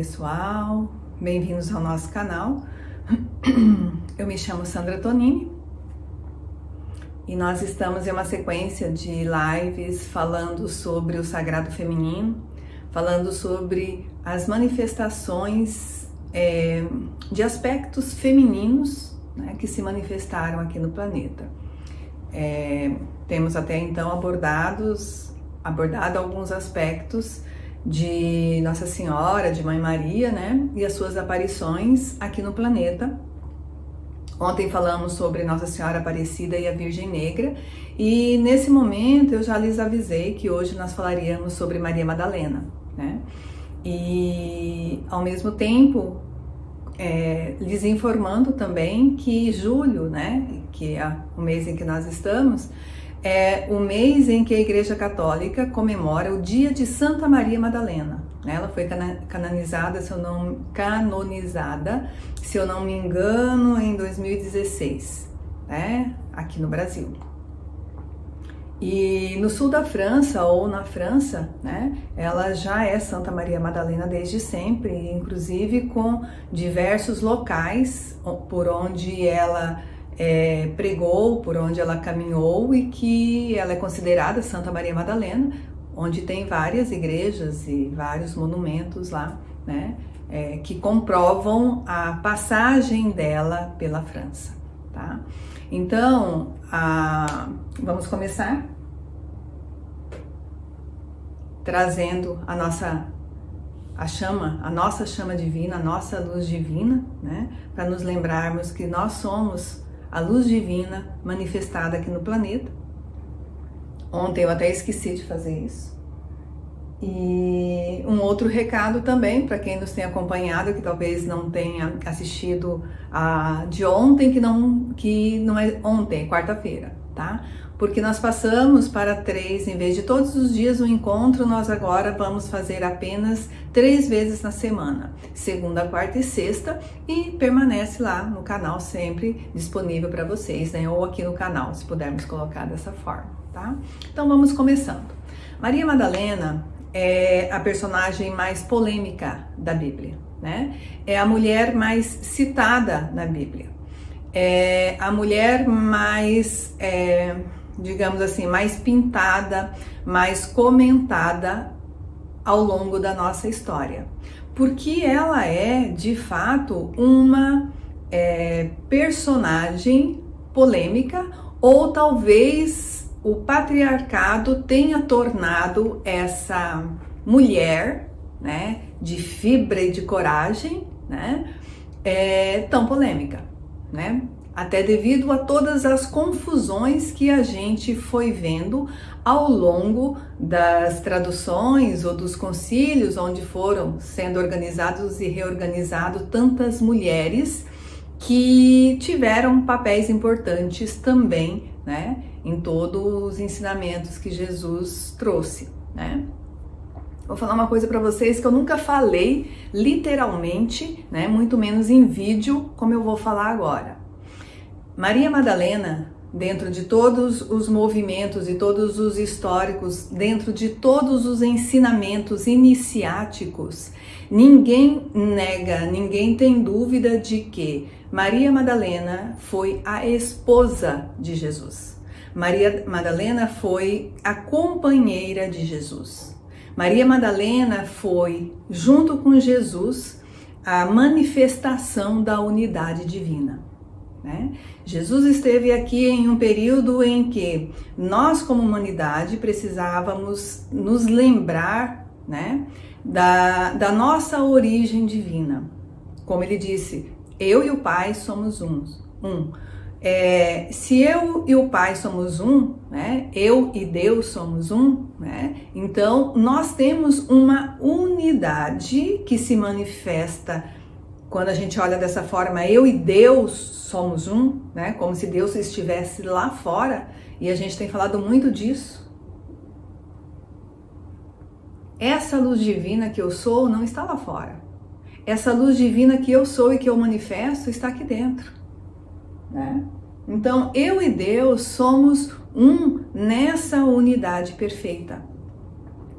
pessoal, bem-vindos ao nosso canal. Eu me chamo Sandra Tonini e nós estamos em uma sequência de lives falando sobre o sagrado feminino, falando sobre as manifestações de aspectos femininos, né, que se manifestaram aqui no planeta. Temos até então abordado alguns aspectos de Nossa Senhora, de Mãe Maria, né, e as suas aparições aqui no planeta. Ontem falamos sobre Nossa Senhora Aparecida e a Virgem Negra, e nesse momento eu já lhes avisei que hoje nós falaríamos sobre Maria Madalena, né, e ao mesmo tempo lhes informando também que julho, né, que é o mês em que nós estamos, é o mês em que a Igreja Católica comemora o dia de Santa Maria Madalena. Ela foi canonizada, se eu não me engano, em 2016, né? Aqui no Brasil. E no sul da França, ou na França, né, ela já é Santa Maria Madalena desde sempre, inclusive com diversos locais por onde ela pregou, por onde ela caminhou, e que ela é considerada Santa Maria Madalena, onde tem várias igrejas e vários monumentos lá, né, que comprovam a passagem dela pela França, tá? Então, vamos começar trazendo a nossa chama divina, a nossa luz divina, né, para nos lembrarmos que nós somos a luz divina manifestada aqui no planeta. Ontem eu até esqueci de fazer isso. E um outro recado também, para quem nos tem acompanhado, que talvez não tenha assistido a de ontem, que não é ontem, é quarta-feira, tá? Porque nós passamos para 3, em vez de todos os dias um encontro, nós agora vamos fazer apenas 3 vezes na semana, segunda, quarta e sexta, e permanece lá no canal sempre disponível para vocês, né? Ou aqui no canal, se pudermos colocar dessa forma, tá? Então vamos começando. Maria Madalena é a personagem mais polêmica da Bíblia, né? É a mulher mais citada na Bíblia. É a mulher mais, digamos assim, mais pintada, mais comentada ao longo da nossa história. Porque ela é, de fato, uma personagem polêmica, ou talvez o patriarcado tenha tornado essa mulher, né, de fibra e de coragem, né, tão polêmica, né? Até devido a todas as confusões que a gente foi vendo ao longo das traduções ou dos concílios, onde foram sendo organizados e reorganizados tantas mulheres que tiveram papéis importantes também, né, em todos os ensinamentos que Jesus trouxe, né? Vou falar uma coisa para vocês que eu nunca falei literalmente, né, muito menos em vídeo, como eu vou falar agora. Maria Madalena, dentro de todos os movimentos e todos os históricos, dentro de todos os ensinamentos iniciáticos, ninguém nega, ninguém tem dúvida de que Maria Madalena foi a esposa de Jesus. Maria Madalena foi a companheira de Jesus. Maria Madalena foi, junto com Jesus, a manifestação da unidade divina, né? Jesus esteve aqui em um período em que nós, como humanidade, precisávamos nos lembrar, né, da nossa origem divina. Como ele disse, eu e o Pai somos um. Se eu e o Pai somos um, né, eu e Deus somos um, né, então nós temos uma unidade que se manifesta quando a gente olha dessa forma, eu e Deus somos um, né, como se Deus estivesse lá fora, e a gente tem falado muito disso. Essa luz divina que eu sou não está lá fora. Essa luz divina que eu sou e que eu manifesto está aqui dentro, né? Então, eu e Deus somos um nessa unidade perfeita.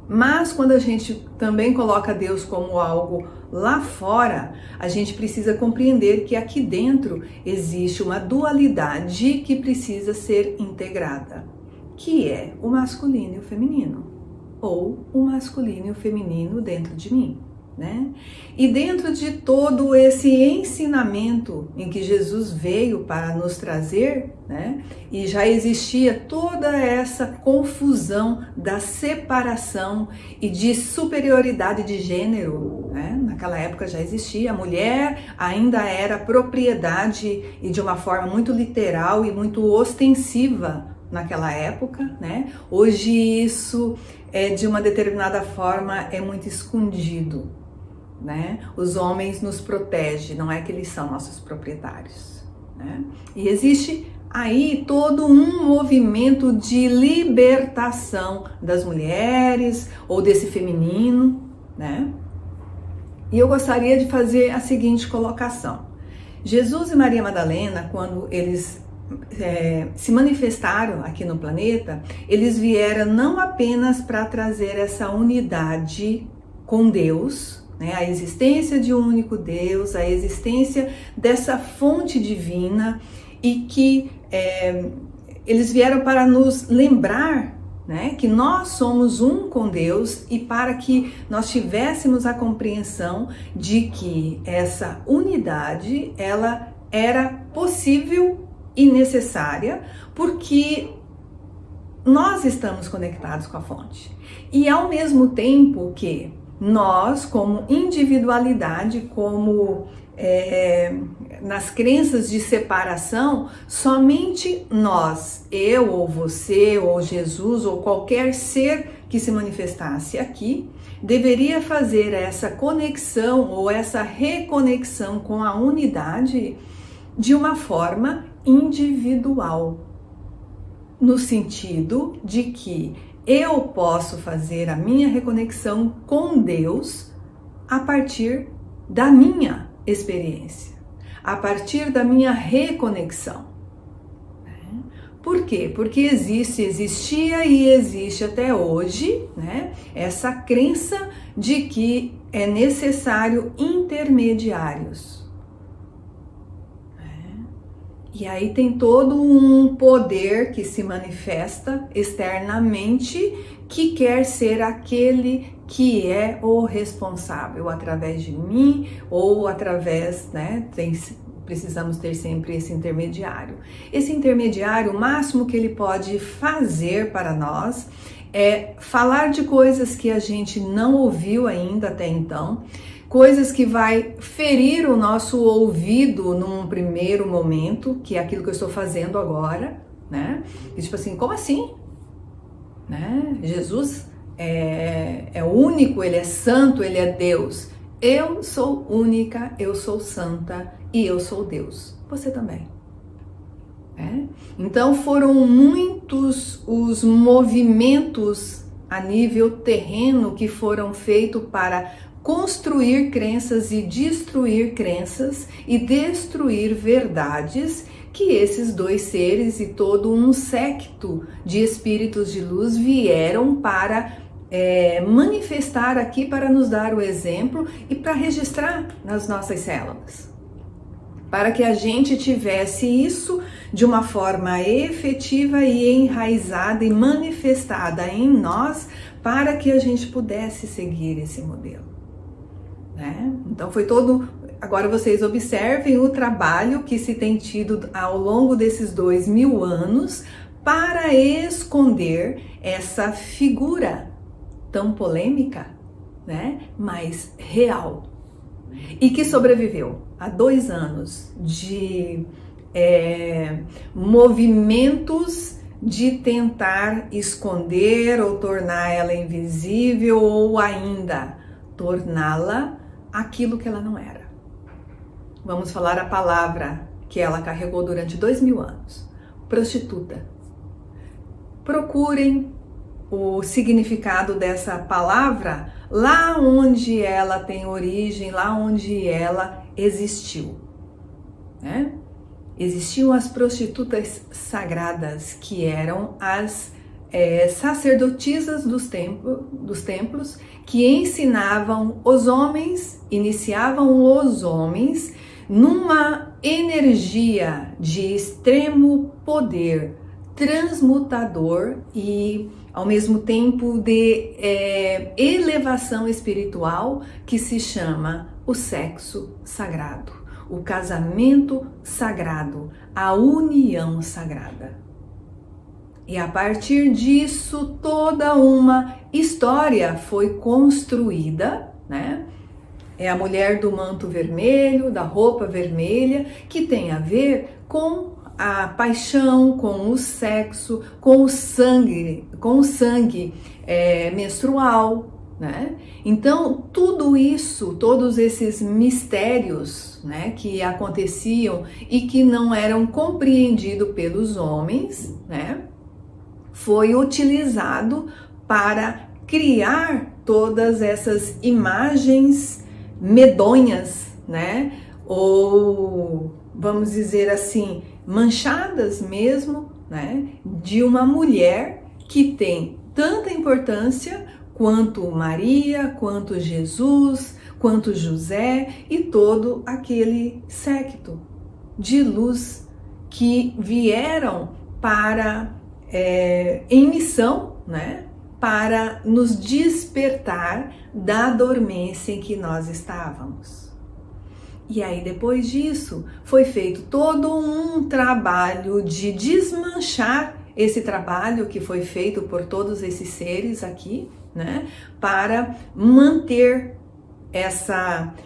Mas quando a gente também coloca Deus como algo lá fora, a gente precisa compreender que aqui dentro existe uma dualidade que precisa ser integrada, que é o masculino e o feminino, ou o masculino e o feminino dentro de mim, né? E dentro de todo esse ensinamento em que Jesus veio para nos trazer, né? E já existia toda essa confusão da separação e de superioridade de gênero, né? Naquela época já existia, a mulher ainda era propriedade e de uma forma muito literal e muito ostensiva naquela época, né? Hoje isso de uma determinada forma é muito escondido, né? Os homens nos protegem, não é que eles são nossos proprietários, né? E existe aí todo um movimento de libertação das mulheres ou desse feminino, né? E eu gostaria de fazer a seguinte colocação. Jesus e Maria Madalena, quando eles se manifestaram aqui no planeta, eles vieram não apenas para trazer essa unidade com Deus, né, a existência de um único Deus, a existência dessa fonte divina, e que eles vieram para nos lembrar, né, que nós somos um com Deus, e para que nós tivéssemos a compreensão de que essa unidade ela era possível e necessária, porque nós estamos conectados com a fonte. E ao mesmo tempo que nós, como individualidade, como nas crenças de separação, somente nós, eu ou você ou Jesus ou qualquer ser que se manifestasse aqui, deveria fazer essa conexão ou essa reconexão com a unidade de uma forma individual, no sentido de que eu posso fazer a minha reconexão com Deus a partir da minha experiência, a partir da minha reconexão. Por quê? Porque existia e existe até hoje, né, essa crença de que é necessário intermediários. E aí tem todo um poder que se manifesta externamente, que quer ser aquele que é o responsável através de mim ou através, né, precisamos ter sempre esse intermediário. Esse intermediário, o máximo que ele pode fazer para nós é falar de coisas que a gente não ouviu ainda até então, coisas que vai ferir o nosso ouvido num primeiro momento, que é aquilo que eu estou fazendo agora, né? E tipo assim, como assim? Né? Jesus é único, ele é santo, ele é Deus. Eu sou única, eu sou santa e eu sou Deus. Você também. Então foram muitos os movimentos a nível terreno que foram feitos para construir crenças e destruir crenças e destruir verdades que esses dois seres e todo um séquito de espíritos de luz vieram para manifestar aqui, para nos dar o exemplo e para registrar nas nossas células, para que a gente tivesse isso de uma forma efetiva e enraizada e manifestada em nós, para que a gente pudesse seguir esse modelo. Então foi todo. Agora vocês observem o trabalho que se tem tido ao longo desses 2000 anos para esconder essa figura tão polêmica, né? Mas real, e que sobreviveu a 2 anos de movimentos de tentar esconder ou tornar ela invisível ou ainda torná-la aquilo que ela não era. Vamos falar a palavra que ela carregou durante 2000 anos. Prostituta. Procurem o significado dessa palavra lá onde ela tem origem, lá onde ela existiu. Existiam as prostitutas sagradas, que eram as sacerdotisas dos templos que ensinavam os homens, iniciavam os homens numa energia de extremo poder transmutador e ao mesmo tempo de elevação espiritual, que se chama o sexo sagrado, o casamento sagrado, a união sagrada. E a partir disso, toda uma história foi construída, né? É a mulher do manto vermelho, da roupa vermelha, que tem a ver com a paixão, com o sexo, com o sangue menstrual, né? Então, tudo isso, todos esses mistérios, né, que aconteciam e que não eram compreendidos pelos homens, né, foi utilizado para criar todas essas imagens medonhas, né, ou vamos dizer assim, manchadas mesmo, né, de uma mulher que tem tanta importância quanto Maria, quanto Jesus, quanto José e todo aquele séquito de luz que vieram para em missão, né, para nos despertar da dormência em que nós estávamos. E aí, depois disso, foi feito todo um trabalho de desmanchar esse trabalho que foi feito por todos esses seres aqui, né, para manter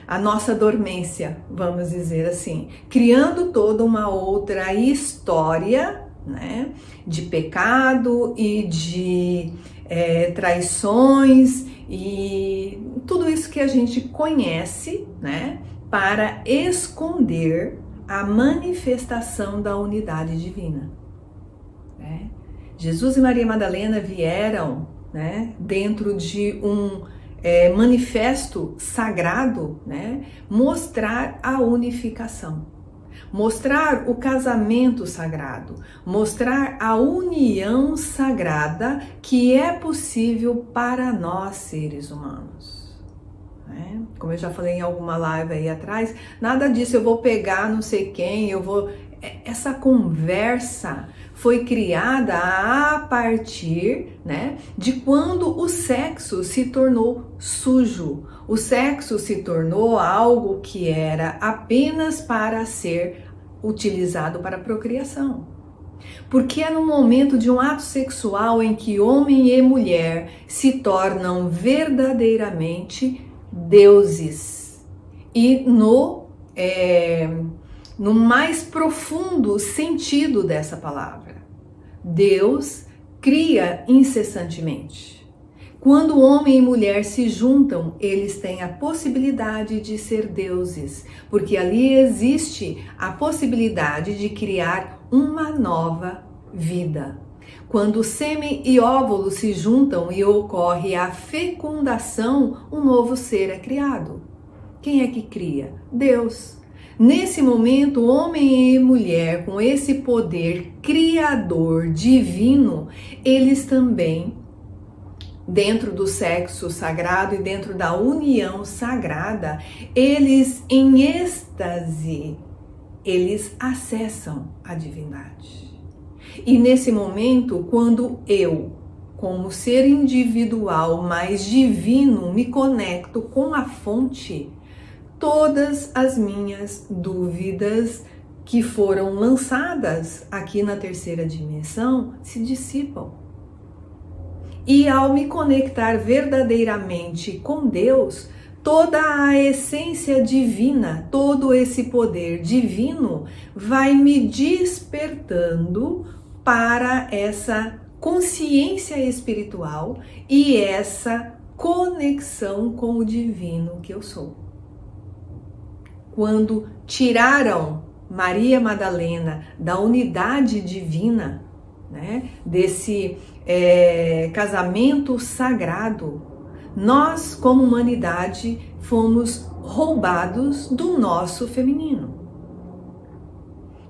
a nossa dormência, vamos dizer assim, criando toda uma outra história, né, de pecado e de traições e tudo isso que a gente conhece, né, para esconder a manifestação da unidade divina, né? Jesus e Maria Madalena vieram, né, dentro de um manifesto sagrado, né, mostrar a unificação, mostrar o casamento sagrado, mostrar a união sagrada que é possível para nós seres humanos. Como eu já falei em alguma live aí atrás, nada disso eu vou pegar não sei quem, essa conversa foi criada a partir, né, de quando o sexo se tornou sujo. O sexo se tornou algo que era apenas para ser utilizado para procriação. Porque é no momento de um ato sexual em que homem e mulher se tornam verdadeiramente deuses e no mais profundo sentido dessa palavra. Deus cria incessantemente. Quando homem e mulher se juntam, eles têm a possibilidade de ser deuses, porque ali existe a possibilidade de criar uma nova vida. Quando sêmen e óvulo se juntam e ocorre a fecundação, um novo ser é criado. Quem é que cria? Deus. Nesse momento, homem e mulher, com esse poder criador divino, eles também, dentro do sexo sagrado e dentro da união sagrada, eles em êxtase, eles acessam a divindade. E nesse momento, quando eu, como ser individual mais divino, me conecto com a fonte, todas as minhas dúvidas que foram lançadas aqui na terceira dimensão se dissipam. E ao me conectar verdadeiramente com Deus, toda a essência divina, todo esse poder divino vai me despertando para essa consciência espiritual e essa conexão com o divino que eu sou. Quando tiraram Maria Madalena da unidade divina, né, desse casamento sagrado, nós, como humanidade, fomos roubados do nosso feminino.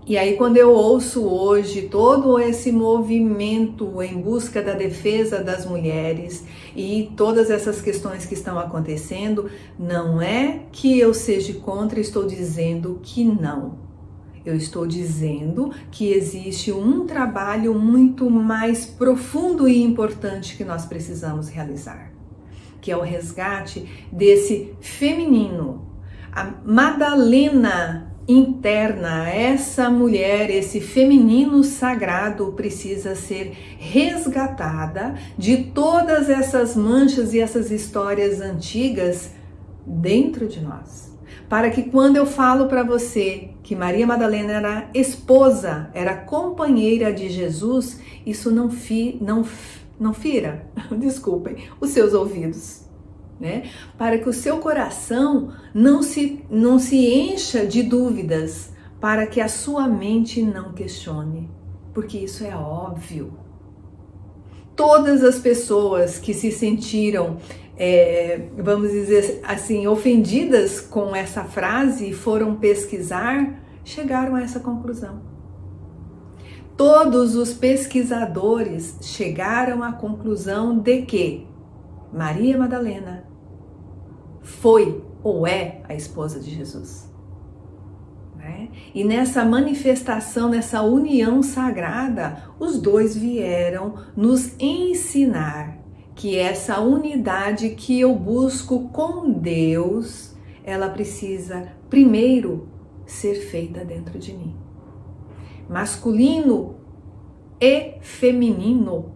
E aí, quando eu ouço hoje todo esse movimento em busca da defesa das mulheres e todas essas questões que estão acontecendo, não é que eu seja contra, estou dizendo que não. Eu estou dizendo que existe um trabalho muito mais profundo e importante que nós precisamos realizar, que é o resgate desse feminino. A Madalena interna, essa mulher, esse feminino sagrado precisa ser resgatada de todas essas manchas e essas histórias antigas dentro de nós. Para que quando eu falo para você que Maria Madalena era esposa, era companheira de Jesus, isso não fira, desculpem, os seus ouvidos. Né? Para que o seu coração não se encha de dúvidas, para que a sua mente não questione, porque isso é óbvio. Todas as pessoas que se sentiram, vamos dizer assim, ofendidas com essa frase e foram pesquisar, chegaram a essa conclusão. Todos os pesquisadores chegaram à conclusão de que Maria Madalena foi ou é a esposa de Jesus. Né? E nessa manifestação, nessa união sagrada, os dois vieram nos ensinar que essa unidade que eu busco com Deus, ela precisa primeiro ser feita dentro de mim. Masculino e feminino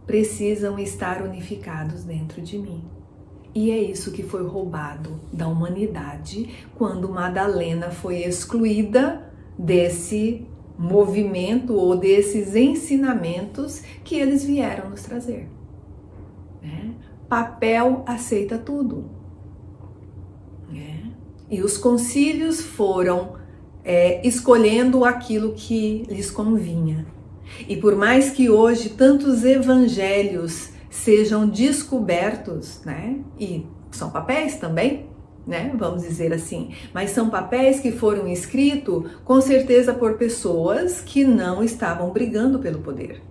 precisam estar unificados dentro de mim. E é isso que foi roubado da humanidade quando Madalena foi excluída desse movimento ou desses ensinamentos que eles vieram nos trazer. Né? Papel aceita tudo. Né? E os concílios foram escolhendo aquilo que lhes convinha. E por mais que hoje tantos evangelhos sejam descobertos, né? E são papéis também, né? Vamos dizer assim, mas são papéis que foram escritos com certeza por pessoas que não estavam brigando pelo poder,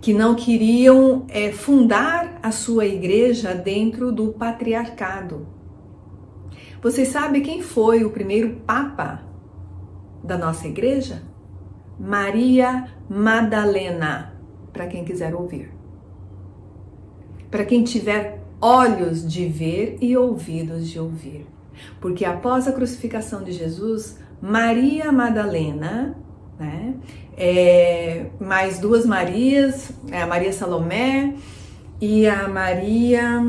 que não queriam fundar a sua igreja dentro do patriarcado. Vocês sabem quem foi o primeiro papa da nossa igreja? Maria Madalena, para quem quiser ouvir. Para quem tiver olhos de ver e ouvidos de ouvir. Porque após a crucificação de Jesus, Maria Madalena, né, mais duas Marias, a Maria Salomé e a Maria,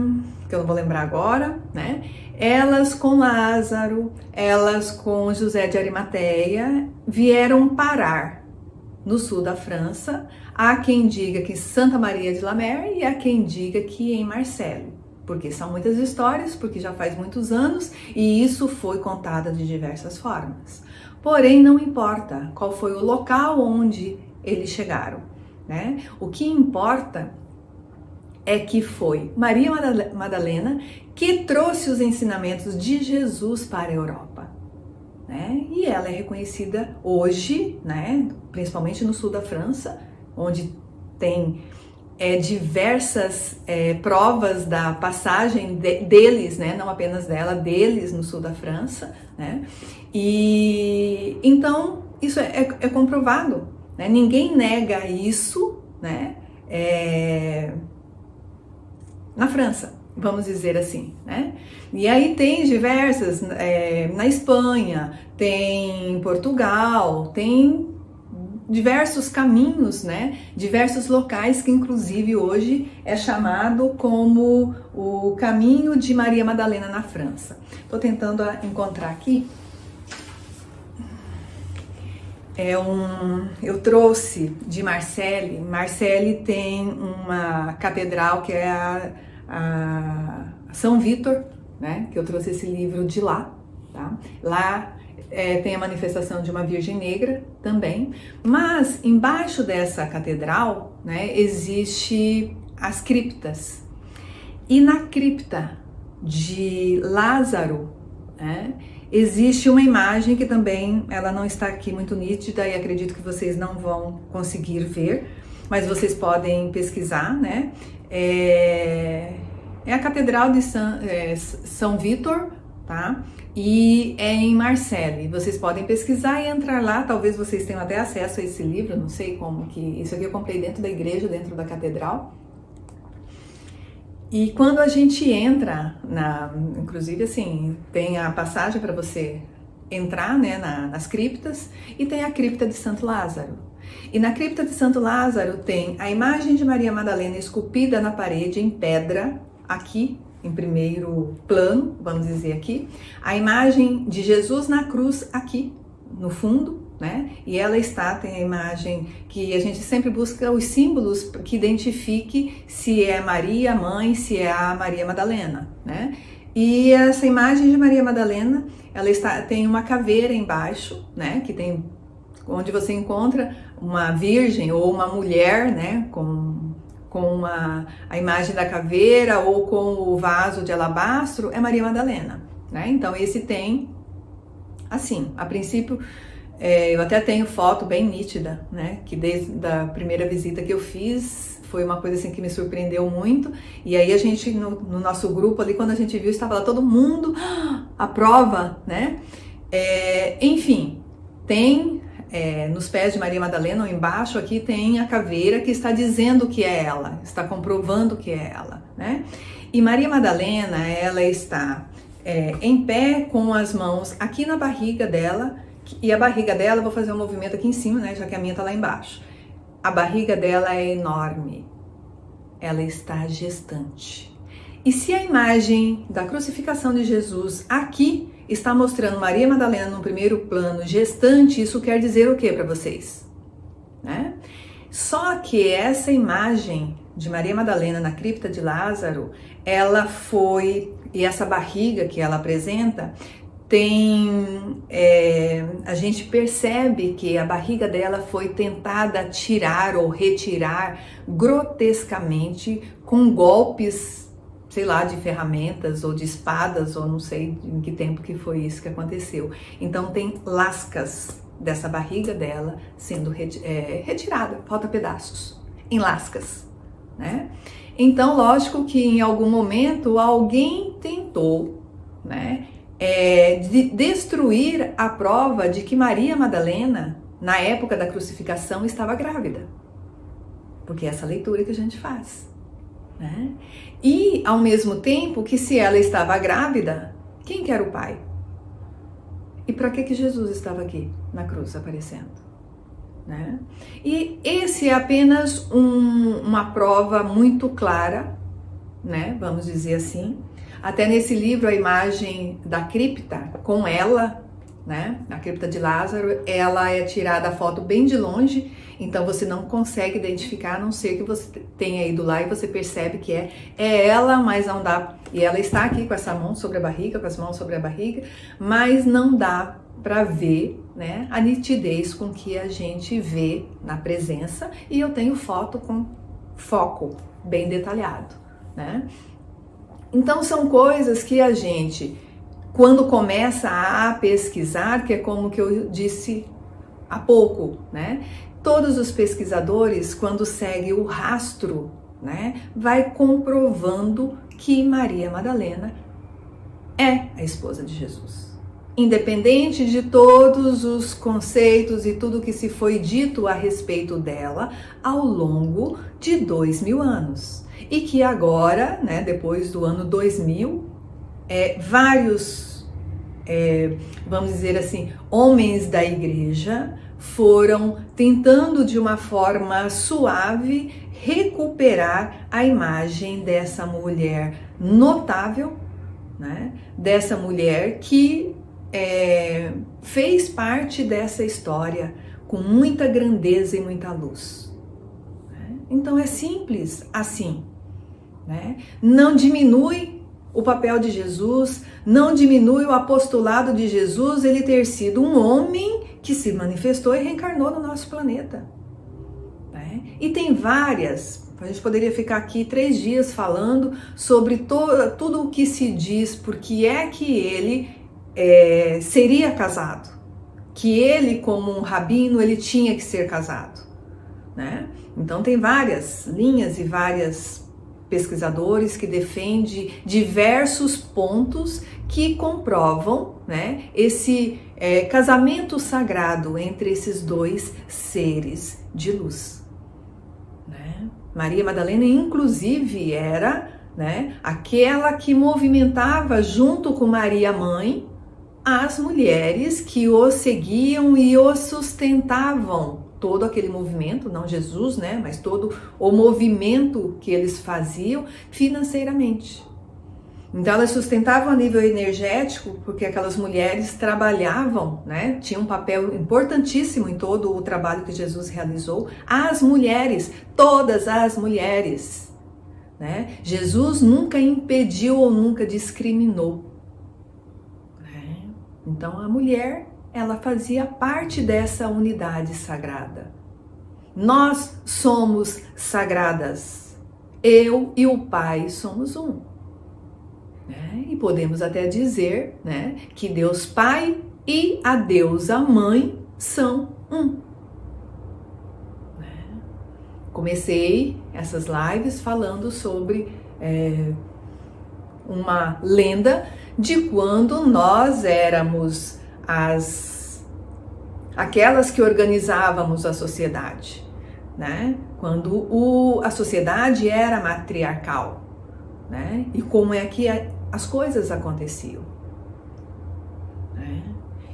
que eu não vou lembrar agora, né, elas com Lázaro, elas com José de Arimateia, vieram parar no sul da França. Há quem diga que Santa Maria de la Mer e há quem diga que em Marseille, porque são muitas histórias, porque já faz muitos anos e isso foi contado de diversas formas. Porém, não importa qual foi o local onde eles chegaram, né? O que importa é que foi Maria Madalena que trouxe os ensinamentos de Jesus para a Europa. Né? E ela é reconhecida hoje, né, principalmente no sul da França, onde tem diversas provas da passagem deles, né, não apenas dela, deles no sul da França, né? E então isso é comprovado, né? Ninguém nega isso, né? Na França, vamos dizer assim, né? E aí tem diversas, na Espanha, tem em Portugal, tem diversos caminhos, né? Diversos locais que inclusive hoje é chamado como o caminho de Maria Madalena na França. Tô tentando encontrar aqui. Eu trouxe de Marseille. Marseille tem uma catedral que é a São Vítor, né? Que eu trouxe esse livro de lá, tá? Lá tem a manifestação de uma Virgem Negra também, mas embaixo dessa catedral, né, existe as criptas. E na cripta de Lázaro, né? Existe uma imagem que também, ela não está aqui muito nítida e acredito que vocês não vão conseguir ver, mas vocês podem pesquisar, né? É a Catedral de São Vítor, tá? E é em Marseille. Vocês podem pesquisar e entrar lá, talvez vocês tenham até acesso a esse livro, não sei como que... Isso aqui eu comprei dentro da igreja, dentro da catedral. E quando a gente entra, inclusive assim, tem a passagem para você entrar, né, nas criptas, e tem a cripta de Santo Lázaro. E na cripta de Santo Lázaro tem a imagem de Maria Madalena esculpida na parede em pedra, aqui em primeiro plano, vamos dizer aqui, a imagem de Jesus na cruz aqui no fundo, né? E ela tem a imagem que a gente sempre busca os símbolos que identifique se é Maria, mãe, se é a Maria Madalena, né? E essa imagem de Maria Madalena, ela tem uma caveira embaixo, né? Que tem onde você encontra uma virgem ou uma mulher, né? Com a imagem da caveira ou com o vaso de alabastro, é Maria Madalena, né? Então esse tem, assim, a princípio, eu até tenho foto bem nítida, né? Que desde a primeira visita que eu fiz, foi uma coisa assim que me surpreendeu muito. E aí a gente, no nosso grupo ali, quando a gente viu, estava lá todo mundo, a prova, né? Enfim, tem nos pés de Maria Madalena, ou embaixo aqui, tem a caveira que está dizendo que é ela, está comprovando que é ela, né? E Maria Madalena, ela está em pé com as mãos aqui na barriga dela, e a barriga dela, eu vou fazer um movimento aqui em cima, né, já que a minha tá lá embaixo. A barriga dela é enorme, ela está gestante. E se a imagem da crucificação de Jesus aqui está mostrando Maria Madalena no primeiro plano gestante, isso quer dizer o que para vocês? Né? Só que essa imagem de Maria Madalena na cripta de Lázaro, ela foi, e essa barriga que ela apresenta, a gente percebe que a barriga dela foi tentada tirar ou retirar grotescamente com golpes, sei lá, de ferramentas ou de espadas, ou não sei em que tempo que foi isso que aconteceu. Então tem lascas dessa barriga dela sendo retirada, falta pedaços, em lascas, né? Então, lógico que em algum momento alguém tentou, né, de destruir a prova de que Maria Madalena, na época da crucificação, estava grávida. Porque é essa leitura que a gente faz, né? E, ao mesmo tempo, que se ela estava grávida, quem que era o pai? E para que Jesus estava aqui, na cruz, aparecendo? Né? E esse é apenas uma prova muito clara, né? Vamos dizer assim. Até nesse livro, a imagem da cripta com ela, né? A cripta de Lázaro, ela é tirada a foto bem de longe, então você não consegue identificar, a não ser que você tenha ido lá e você percebe que é ela, mas não dá. E ela está aqui com essa mão sobre a barriga, com as mãos sobre a barriga, mas não dá para ver, né, a nitidez com que a gente vê na presença. E eu tenho foto com foco bem detalhado, né? Então são coisas que a gente, quando começa a pesquisar, que é como que eu disse há pouco, né? Todos os pesquisadores, quando seguem o rastro, né, vai comprovando que Maria Madalena é a esposa de Jesus. Independente de todos os conceitos e tudo que se foi dito a respeito dela ao longo de 2000 anos. E que agora, né, depois do ano 2000, vários, vamos dizer assim, homens da igreja foram tentando de uma forma suave recuperar a imagem dessa mulher notável, né, dessa mulher que fez parte dessa história com muita grandeza e muita luz. Então é simples assim, né? Não diminui o papel de Jesus, não diminui o apostolado de Jesus, ele ter sido um homem que se manifestou e reencarnou no nosso planeta, né? E tem várias, a gente poderia ficar aqui 3 dias falando sobre tudo o que se diz, porque é que ele seria casado, que ele, como um rabino, ele tinha que ser casado, né? Então tem várias linhas e vários pesquisadores que defendem diversos pontos que comprovam, né, esse casamento sagrado entre esses dois seres de luz, né? Maria Madalena, inclusive, era, né, aquela que movimentava junto com Maria Mãe as mulheres que o seguiam e o sustentavam, todo aquele movimento, não Jesus, né, mas todo o movimento que eles faziam financeiramente. Então elas sustentavam a nível energético, porque aquelas mulheres trabalhavam, né, tinham um papel importantíssimo em todo o trabalho que Jesus realizou. As mulheres, todas as mulheres, né? Jesus nunca impediu ou nunca discriminou. Então a mulher, ela fazia parte dessa unidade sagrada. Nós somos sagradas. Eu e o Pai somos um. Né? E podemos até dizer, né, que Deus Pai e a Deusa Mãe são um. Né? Comecei essas lives falando sobre uma lenda de quando nós éramos aquelas que organizávamos a sociedade, né? Quando a sociedade era matriarcal, né? E como é que as coisas aconteciam, né?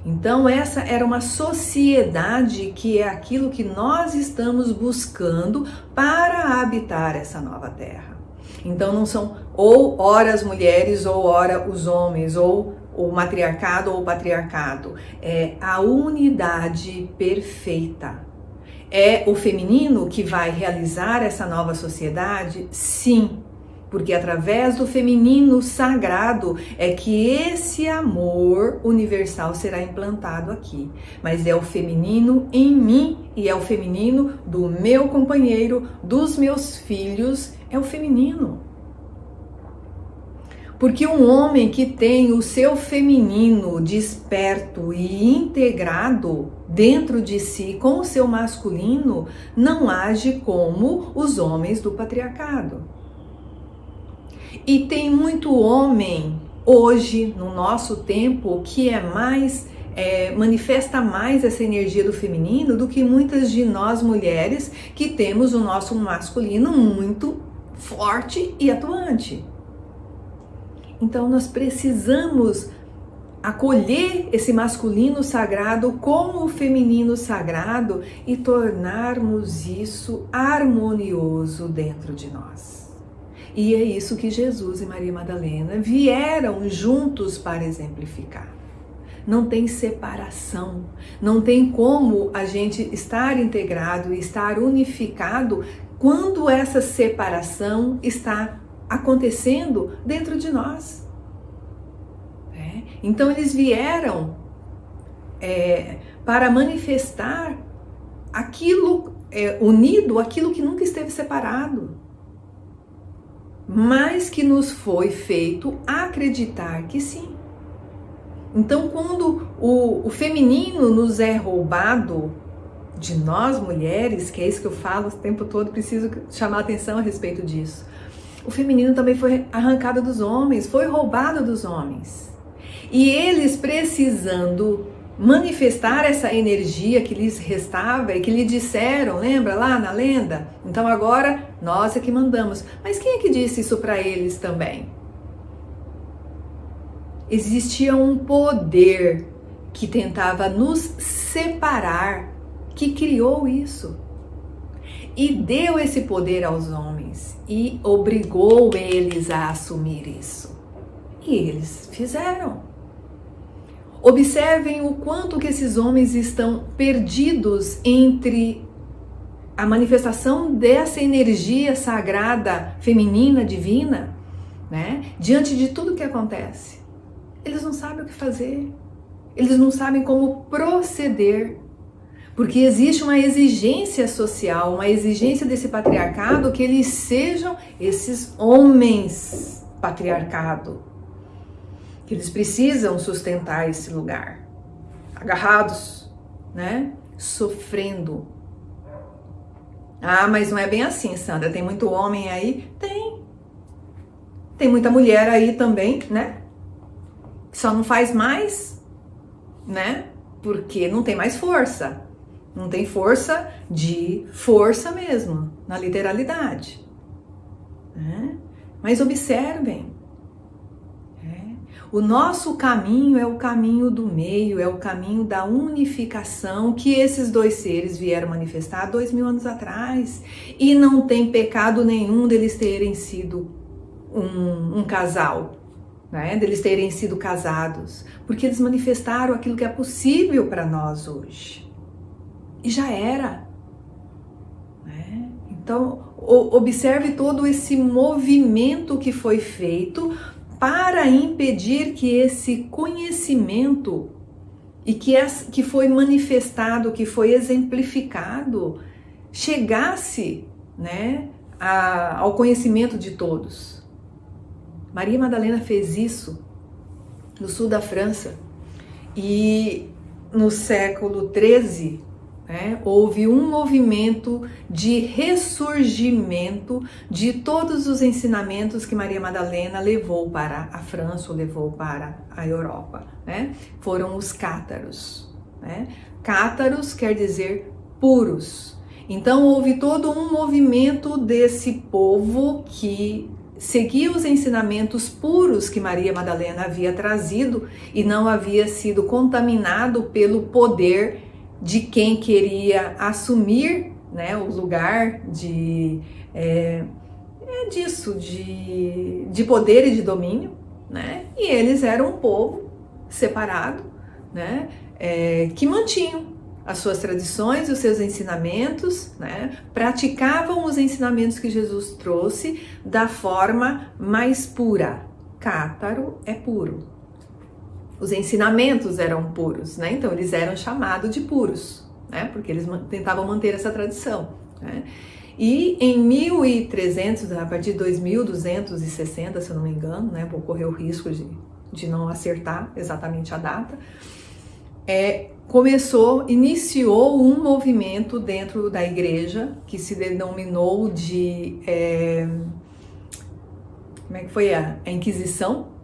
Então essa era uma sociedade que é aquilo que nós estamos buscando para habitar essa nova terra. Então não são ou ora as mulheres ou ora os homens, ou o matriarcado ou o patriarcado. É a unidade perfeita. É o feminino que vai realizar essa nova sociedade? Sim, porque através do feminino sagrado é que esse amor universal será implantado aqui. Mas é o feminino em mim e é o feminino do meu companheiro, dos meus filhos, é o feminino. Porque um homem que tem o seu feminino desperto e integrado dentro de si com o seu masculino, não age como os homens do patriarcado. E tem muito homem hoje, no nosso tempo, que é mais, manifesta mais essa energia do feminino do que muitas de nós mulheres que temos o nosso masculino muito forte e atuante. Então nós precisamos acolher esse masculino sagrado com o feminino sagrado e tornarmos isso harmonioso dentro de nós. E é isso que Jesus e Maria Madalena vieram juntos para exemplificar. Não tem separação, não tem como a gente estar integrado e estar unificado quando essa separação está acontecendo dentro de nós. Então eles vieram para manifestar aquilo unido, aquilo que nunca esteve separado, mas que nos foi feito acreditar que sim. Então quando o feminino nos é roubado de nós mulheres, que é isso que eu falo o tempo todo, preciso chamar atenção a respeito disso. O feminino também foi arrancado dos homens, foi roubado dos homens. E eles precisando manifestar essa energia que lhes restava e que lhe disseram, lembra lá na lenda? Então agora nós é que mandamos. Mas quem é que disse isso para eles também? Existia um poder que tentava nos separar, que criou isso. E deu esse poder aos homens e obrigou eles a assumir isso. E eles fizeram. Observem o quanto que esses homens estão perdidos entre a manifestação dessa energia sagrada, feminina, divina, né? Diante de tudo que acontece. Eles não sabem o que fazer. Eles não sabem como proceder. Porque existe uma exigência social, uma exigência desse patriarcado que eles sejam esses homens patriarcado. que eles precisam sustentar esse lugar, agarrados, né? Sofrendo. Ah, mas não é bem assim, Sandra. Tem muito homem aí? Tem muita mulher aí também, né? Só não faz mais, né? Porque não tem mais força. Não tem força de força mesmo, na literalidade. Né? Mas observem. O nosso caminho é o caminho do meio, é o caminho da unificação que esses dois seres vieram manifestar 2000 anos atrás. E não tem pecado nenhum deles terem sido um casal, né? Deles terem sido casados, porque eles manifestaram aquilo que é possível para nós hoje. E já era. Né? Então, observe todo esse movimento que foi feito para impedir que esse conhecimento e que foi manifestado, que foi exemplificado, chegasse, né, ao conhecimento de todos. Maria Madalena fez isso no sul da França e no século XIII, né, houve um movimento de ressurgimento de todos os ensinamentos que Maria Madalena levou para a França, ou levou para a Europa, né? Foram os cátaros, né? Cátaros quer dizer puros. Então houve todo um movimento desse povo que seguia os ensinamentos puros que Maria Madalena havia trazido e não havia sido contaminado pelo poder de quem queria assumir, né, o lugar de poder e de domínio, né? E eles eram um povo separado, né, que mantinham as suas tradições, os seus ensinamentos, né? Praticavam os ensinamentos que Jesus trouxe da forma mais pura. Cátaro é puro. Os ensinamentos eram puros, né? Então eles eram chamados de puros, né? Porque eles tentavam manter essa tradição, né? E em 1300, a partir de 2260, se eu não me engano, né? Vou correr o risco de não acertar exatamente a data, iniciou um movimento dentro da igreja que se denominou de, como é que foi a Inquisição,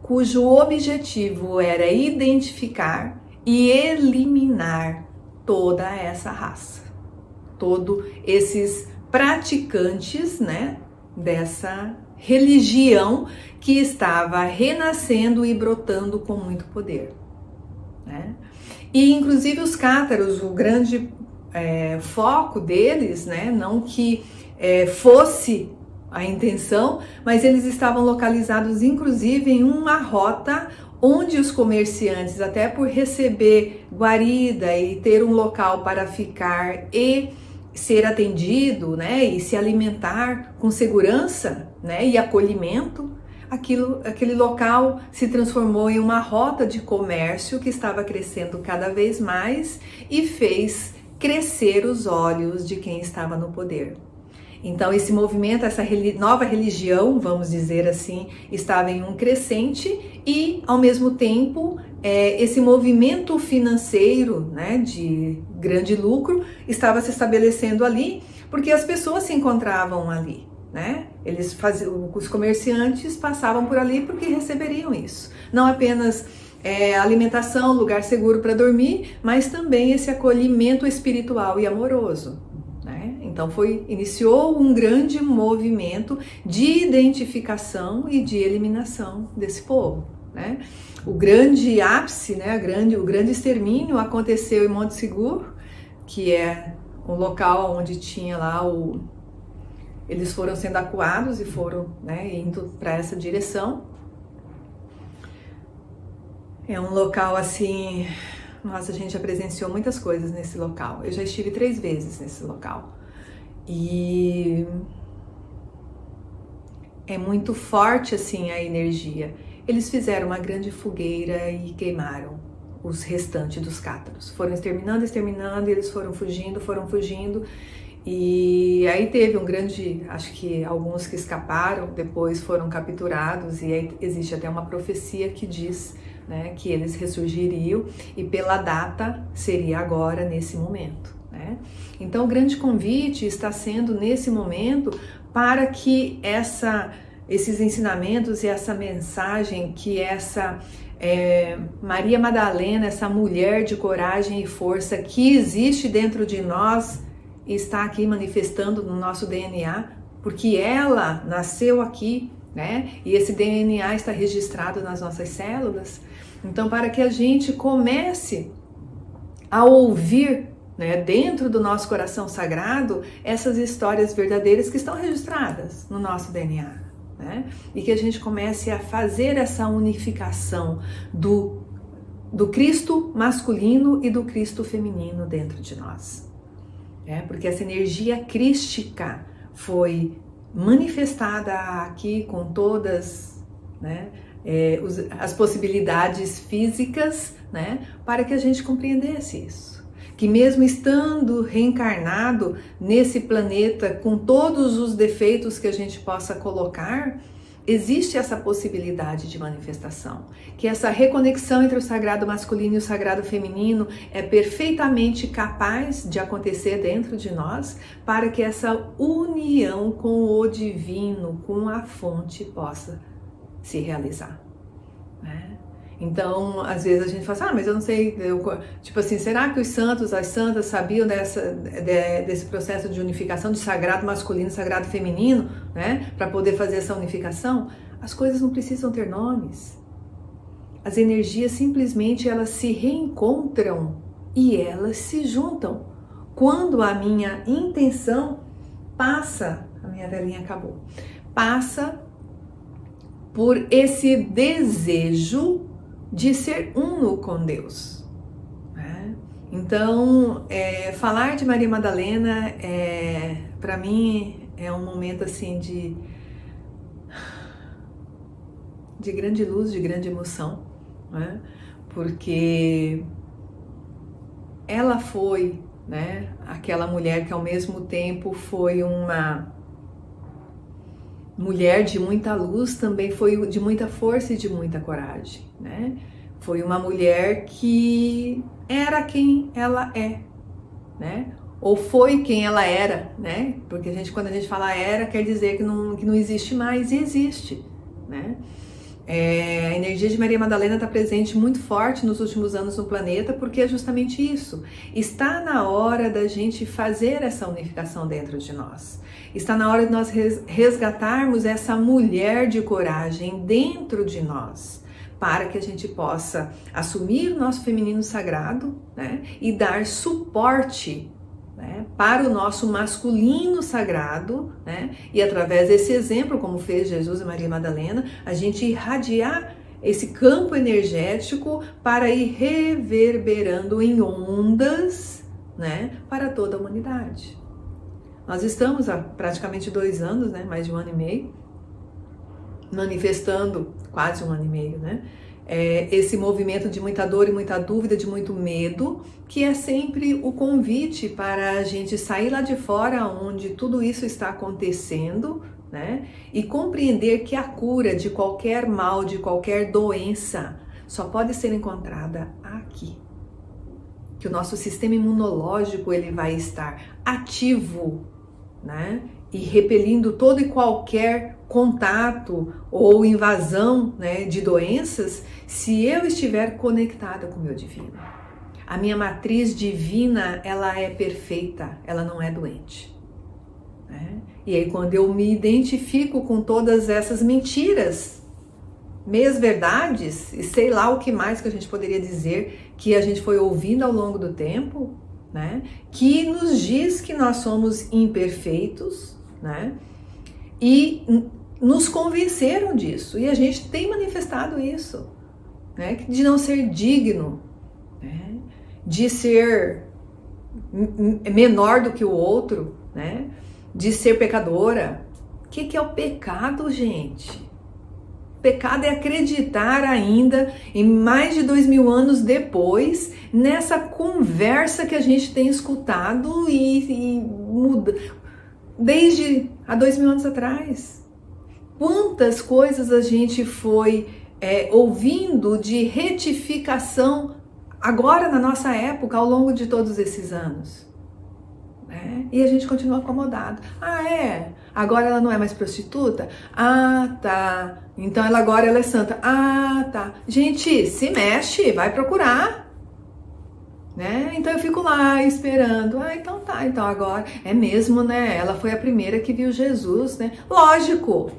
cujo objetivo era identificar e eliminar toda essa raça, todos esses praticantes, né, dessa religião que estava renascendo e brotando com muito poder, né? E inclusive os cátaros, o grande foco deles, né, não que fosse a intenção, mas eles estavam localizados inclusive em uma rota onde os comerciantes, até por receber guarida e ter um local para ficar e ser atendido, né, e se alimentar com segurança, né, e acolhimento, aquele local se transformou em uma rota de comércio que estava crescendo cada vez mais e fez crescer os olhos de quem estava no poder. Então esse movimento, essa nova religião, vamos dizer assim, estava em um crescente e, ao mesmo tempo, esse movimento financeiro, né, de grande lucro estava se estabelecendo ali, porque as pessoas se encontravam ali, né? Os comerciantes passavam por ali porque receberiam isso. Não apenas alimentação, lugar seguro para dormir, mas também esse acolhimento espiritual e amoroso. Então iniciou um grande movimento de identificação e de eliminação desse povo, né? O grande ápice, né, o grande extermínio aconteceu em Montségur, que é um local onde tinha lá eles foram sendo acuados e foram, né, indo para essa direção. É um local assim, nossa, a gente já presenciou muitas coisas nesse local. Eu já estive 3 vezes nesse local. E é muito forte assim a energia. Eles fizeram uma grande fogueira e queimaram os restantes dos cátaros. Foram exterminando, e eles foram fugindo. E aí teve um grande, acho que alguns que escaparam, depois foram capturados, e aí existe até uma profecia que diz, né, que eles ressurgiriam, e pela data seria agora, nesse momento, né? Então o grande convite está sendo nesse momento para que esses ensinamentos e essa mensagem, que Maria Madalena, essa mulher de coragem e força que existe dentro de nós, está aqui manifestando no nosso DNA, porque ela nasceu aqui, né? E esse DNA está registrado nas nossas células. Então, para que a gente comece a ouvir, né, dentro do nosso coração sagrado, essas histórias verdadeiras que estão registradas no nosso DNA, né? E que a gente comece a fazer essa unificação do Cristo masculino e do Cristo feminino dentro de nós. Porque essa energia crística foi manifestada aqui com todas, né, as possibilidades físicas, né, para que a gente compreendesse isso. Que mesmo estando reencarnado nesse planeta com todos os defeitos que a gente possa colocar, existe essa possibilidade de manifestação, que essa reconexão entre o sagrado masculino e o sagrado feminino é perfeitamente capaz de acontecer dentro de nós, para que essa união com o divino, com a fonte, possa se realizar, né? Então, às vezes a gente fala assim, mas eu não sei, tipo assim, será que os santos, as santas sabiam desse processo de unificação de sagrado masculino e sagrado feminino, né, para poder fazer essa unificação? As coisas não precisam ter nomes. As energias simplesmente elas se reencontram e elas se juntam. Quando a minha intenção passa, a minha velhinha acabou, passa por esse desejo de ser uno com Deus, né? Então, falar de Maria Madalena, para mim, é um momento assim de grande luz, de grande emoção, né? Porque ela foi, né, aquela mulher que ao mesmo tempo foi uma mulher de muita luz, também foi de muita força e de muita coragem, né? Foi uma mulher que era quem ela é, né? Ou foi quem ela era, né? Porque quando a gente fala era, quer dizer que não existe mais, e existe, né? A energia de Maria Madalena está presente muito forte nos últimos anos no planeta, porque é justamente isso. Está na hora da gente fazer essa unificação dentro de nós. Está na hora de nós resgatarmos essa mulher de coragem dentro de nós, para que a gente possa assumir o nosso feminino sagrado, né, e dar suporte, né, para o nosso masculino sagrado, né, e através desse exemplo, como fez Jesus e Maria Madalena, a gente irradiar esse campo energético para ir reverberando em ondas, né, para toda a humanidade. Nós estamos há praticamente 2 anos, né, mais de 1 ano e meio, manifestando, quase 1 ano e meio, né, esse movimento de muita dor e muita dúvida, de muito medo, que é sempre o convite para a gente sair lá de fora, onde tudo isso está acontecendo, né, e compreender que a cura de qualquer mal, de qualquer doença, só pode ser encontrada aqui. Que o nosso sistema imunológico ele vai estar ativo, né, e repelindo todo e qualquer contato ou invasão, né, de doenças, se eu estiver conectada com o meu divino. A minha matriz divina, ela é perfeita, ela não é doente, né? E aí quando eu me identifico com todas essas mentiras, meias verdades, e sei lá o que mais que a gente poderia dizer, que a gente foi ouvindo ao longo do tempo, né, que nos diz que nós somos imperfeitos, né, e nos convenceram disso, e a gente tem manifestado isso, né, de não ser digno, né, de ser menor do que o outro, né, de ser pecadora. O que é o pecado, gente? Pecado é acreditar ainda, em mais de 2000 anos depois, nessa conversa que a gente tem escutado e muda desde há 2000 anos atrás. Quantas coisas a gente foi ouvindo de retificação agora na nossa época, ao longo de todos esses anos. E a gente continua acomodado. Ah, é? Agora ela não é mais prostituta? Ah, tá. Então agora ela é santa. Ah, tá. Gente, se mexe, vai procurar. Então eu fico lá esperando. Ah, então tá. Então agora é mesmo, né? Ela foi a primeira que viu Jesus, né? Lógico.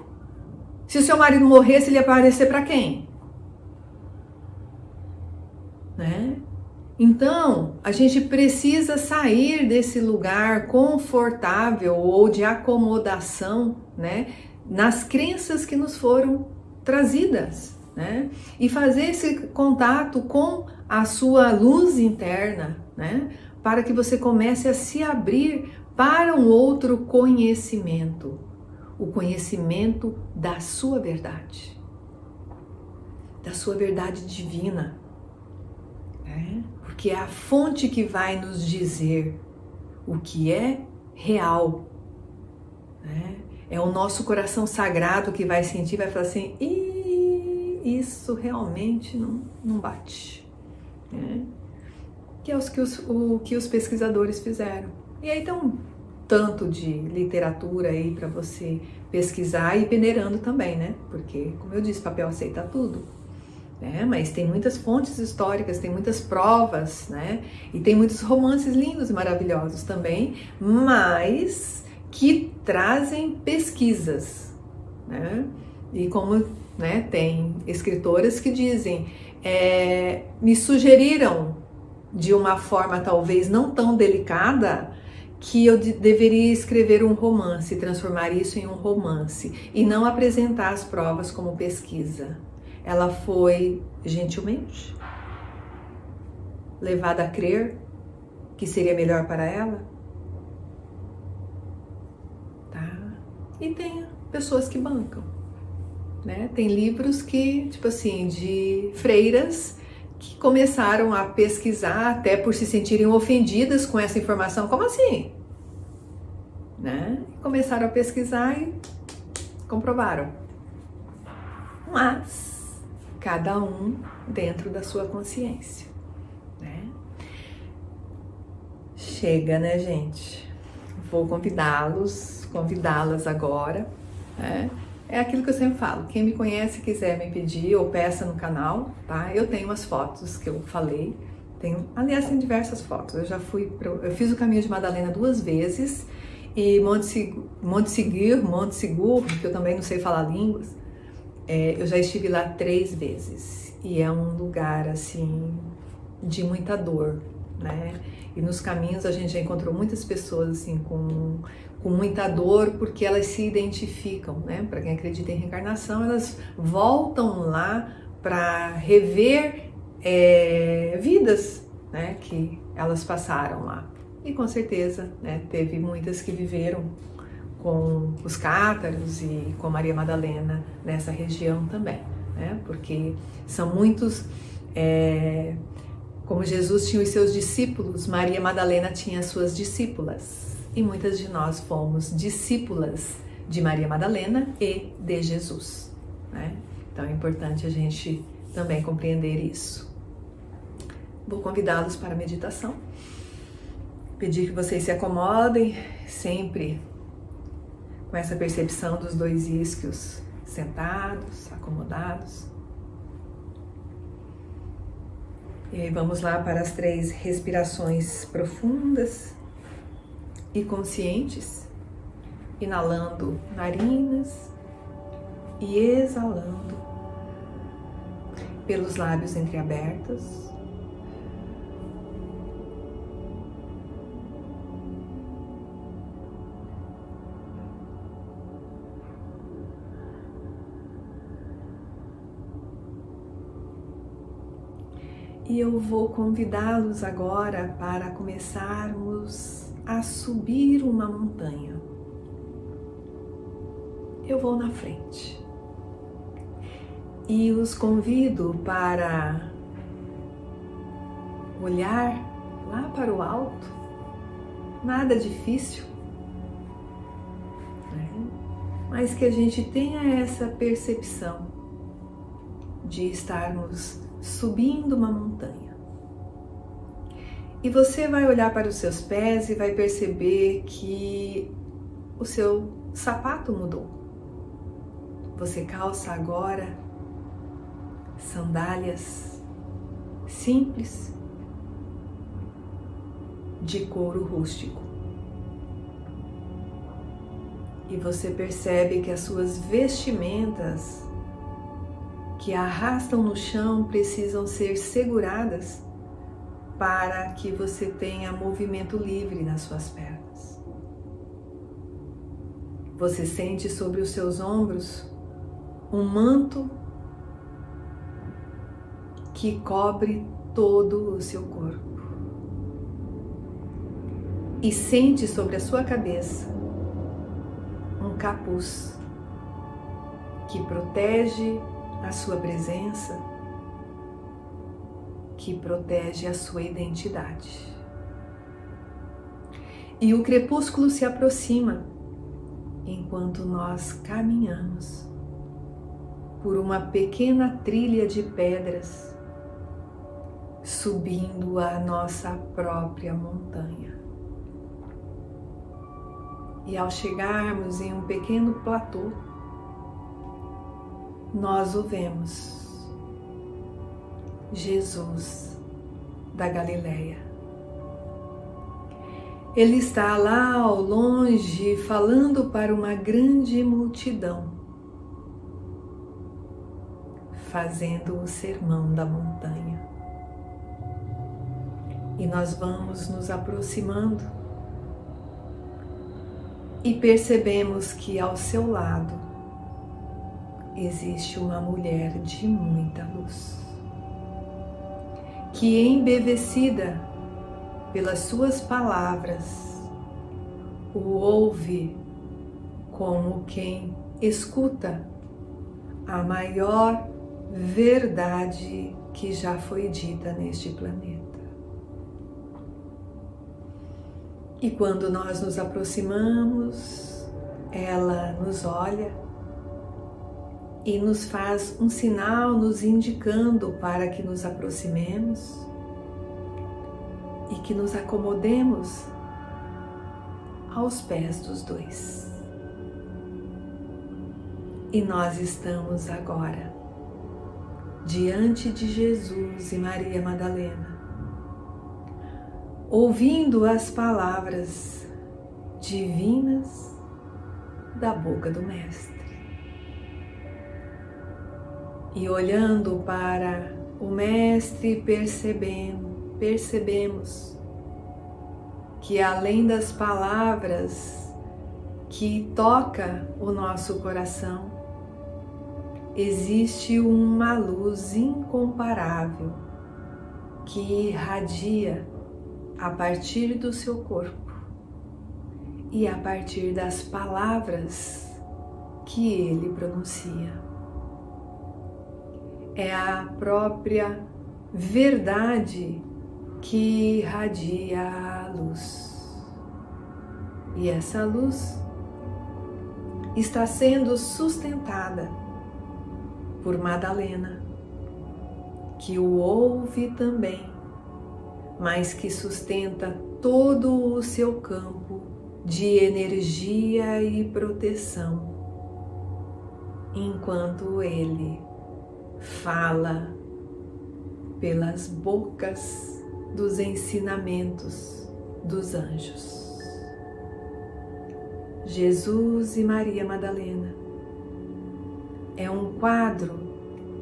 Se o seu marido morresse, ele ia aparecer para quem? Então, a gente precisa sair desse lugar confortável ou de acomodação, nas crenças que nos foram trazidas, e fazer esse contato com a sua luz interna, para que você comece a se abrir para um outro conhecimento, o conhecimento da sua verdade divina. Porque é a fonte que vai nos dizer o que é real. É o nosso coração sagrado que vai sentir, vai falar assim, isso realmente não bate. Que é o que os pesquisadores fizeram. E aí tem um tanto de literatura aí para você pesquisar e peneirando também, porque, como eu disse, papel aceita tudo. Mas tem muitas fontes históricas, tem muitas provas, e tem muitos romances lindos e maravilhosos também, mas que trazem pesquisas, E como tem escritoras que dizem, me sugeriram de uma forma talvez não tão delicada que eu deveria escrever um romance, transformar isso em um romance e não apresentar as provas como pesquisa. Ela foi gentilmente levada a crer que seria melhor para ela, E tem pessoas que bancam, Tem livros que, tipo assim, de freiras que começaram a pesquisar até por se sentirem ofendidas com essa informação. Como assim? Começaram a pesquisar e comprovaram. Mas cada um dentro da sua consciência, Chega, gente? Vou convidá-las agora, É aquilo que eu sempre falo, quem me conhece quiser me pedir ou peça no canal, Eu tenho umas fotos que eu falei, aliás, tem diversas fotos. Eu fiz o Caminho de Madalena 2 vezes e Montsegur, que eu também não sei falar línguas, eu já estive lá 3 vezes e é um lugar assim de muita dor, E nos caminhos a gente já encontrou muitas pessoas assim com muita dor porque elas se identificam, Para quem acredita em reencarnação, elas voltam lá para rever vidas, que elas passaram lá. E com certeza, teve muitas que viveram com os cátaros e com Maria Madalena nessa região também, Porque são muitos, como Jesus tinha os seus discípulos, Maria Madalena tinha as suas discípulas. E muitas de nós fomos discípulas de Maria Madalena e de Jesus, Então é importante a gente também compreender isso. Vou convidá-los para a meditação. Pedir que vocês se acomodem, sempre com essa percepção dos 2 isquios sentados, acomodados. E aí vamos lá para as 3 respirações profundas e conscientes, inalando narinas e exalando pelos lábios entreabertos. E eu vou convidá-los agora para começarmos a subir uma montanha. Eu vou na frente. E os convido para olhar lá para o alto, nada difícil, né? Mas que a gente tenha essa percepção de estarmos subindo uma montanha. E você vai olhar para os seus pés e vai perceber que o seu sapato mudou. Você calça agora sandálias simples de couro rústico. E você percebe que as suas vestimentas que arrastam no chão precisam ser seguradas para que você tenha movimento livre nas suas pernas. Você sente sobre os seus ombros um manto que cobre todo o seu corpo. E sente sobre a sua cabeça um capuz que protege a sua presença, que protege a sua identidade. E o crepúsculo se aproxima enquanto nós caminhamos por uma pequena trilha de pedras, subindo a nossa própria montanha. E ao chegarmos em um pequeno platô, nós o vemos, Jesus da Galileia. Ele está lá ao longe falando para uma grande multidão, fazendo o sermão da montanha. E nós vamos nos aproximando e percebemos que ao seu lado existe uma mulher de muita luz, que embevecida pelas suas palavras, o ouve como quem escuta a maior verdade que já foi dita neste planeta. E quando nós nos aproximamos, ela nos olha e nos faz um sinal nos indicando para que nos aproximemos e que nos acomodemos aos pés dos dois. E nós estamos agora diante de Jesus e Maria Madalena, ouvindo as palavras divinas da boca do Mestre. E olhando para o Mestre, percebemos que além das palavras que toca o nosso coração, existe uma luz incomparável que irradia a partir do seu corpo e a partir das palavras que ele pronuncia. É a própria verdade que irradia a luz. E essa luz está sendo sustentada por Madalena, que o ouve também, mas que sustenta todo o seu campo de energia e proteção, enquanto ele fala pelas bocas dos ensinamentos dos anjos. Jesus e Maria Madalena é um quadro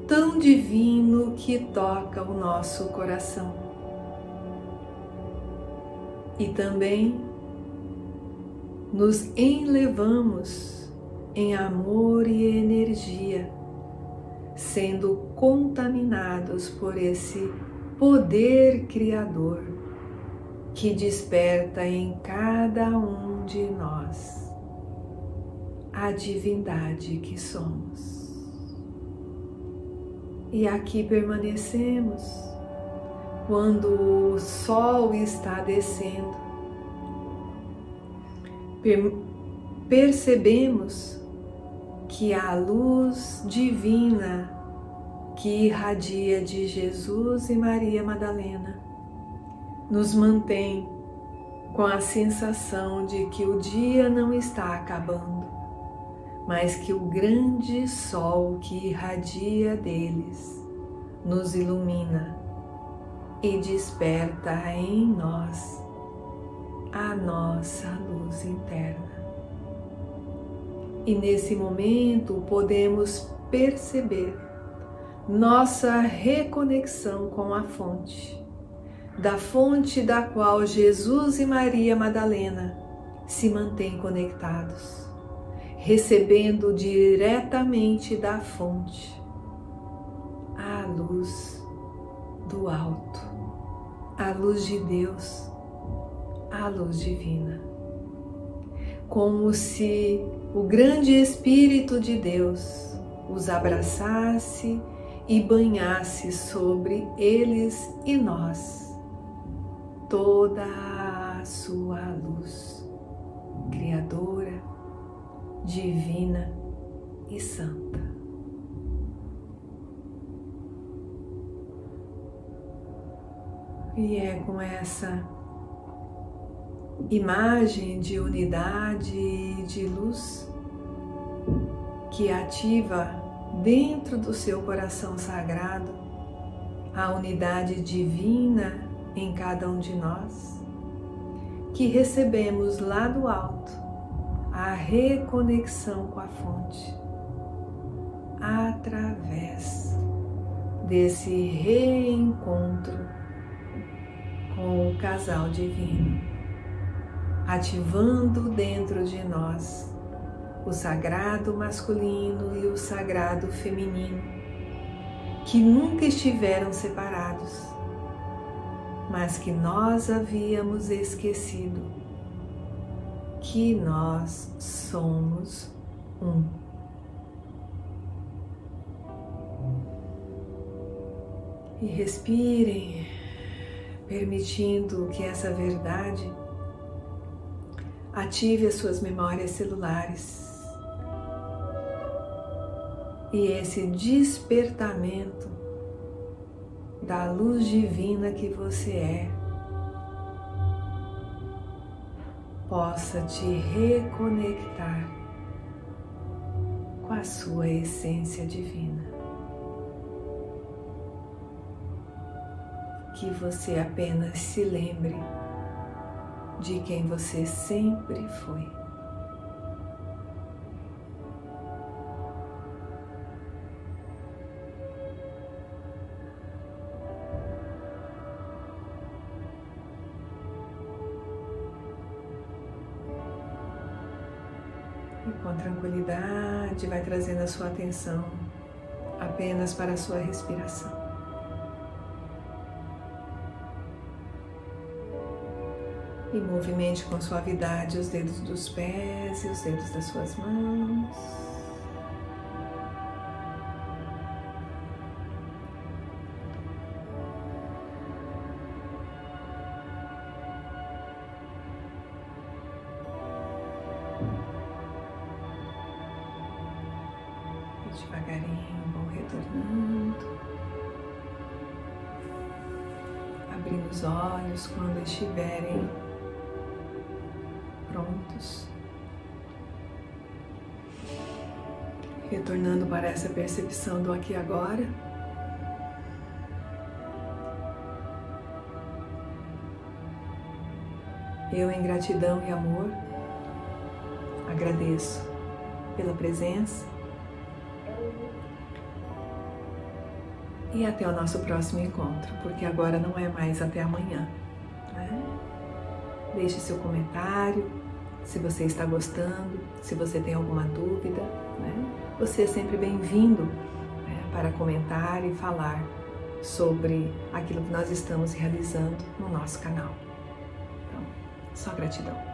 tão divino que toca o nosso coração. E também nos enlevamos em amor e energia, sendo contaminados por esse poder criador que desperta em cada um de nós a divindade que somos. E aqui permanecemos quando o sol está descendo. Percebemos que a luz divina que irradia de Jesus e Maria Madalena nos mantém com a sensação de que o dia não está acabando, mas que o grande sol que irradia deles nos ilumina e desperta em nós a nossa luz interna. E nesse momento podemos perceber nossa reconexão com a fonte, da fonte da qual Jesus e Maria Madalena se mantêm conectados, recebendo diretamente da fonte a luz do alto, a luz de Deus, a luz divina. Como se o grande Espírito de Deus os abraçasse e banhasse sobre eles e nós toda a sua luz, criadora, divina e santa. E é com essa imagem de unidade e de luz que ativa dentro do seu coração sagrado a unidade divina em cada um de nós, que recebemos lá do alto a reconexão com a fonte através desse reencontro com o casal divino, ativando dentro de nós o sagrado masculino e o sagrado feminino, que nunca estiveram separados, mas que nós havíamos esquecido que nós somos um. E respirem, permitindo que essa verdade ative as suas memórias celulares e esse despertamento da luz divina que você é possa te reconectar com a sua essência divina. Que você apenas se lembre de quem você sempre foi. E com tranquilidade vai trazendo a sua atenção apenas para a sua respiração. E movimente com suavidade os dedos dos pés e os dedos das suas mãos. E devagarinho vão retornando. Abrindo os olhos quando estiverem prontos, retornando para essa percepção do aqui e agora. Eu, em gratidão e amor, agradeço pela presença e até o nosso próximo encontro, porque agora não é mais até amanhã, né? Deixe seu comentário, se você está gostando, se você tem alguma dúvida, né? Você é sempre bem-vindo, né, para comentar e falar sobre aquilo que nós estamos realizando no nosso canal. Então, só gratidão.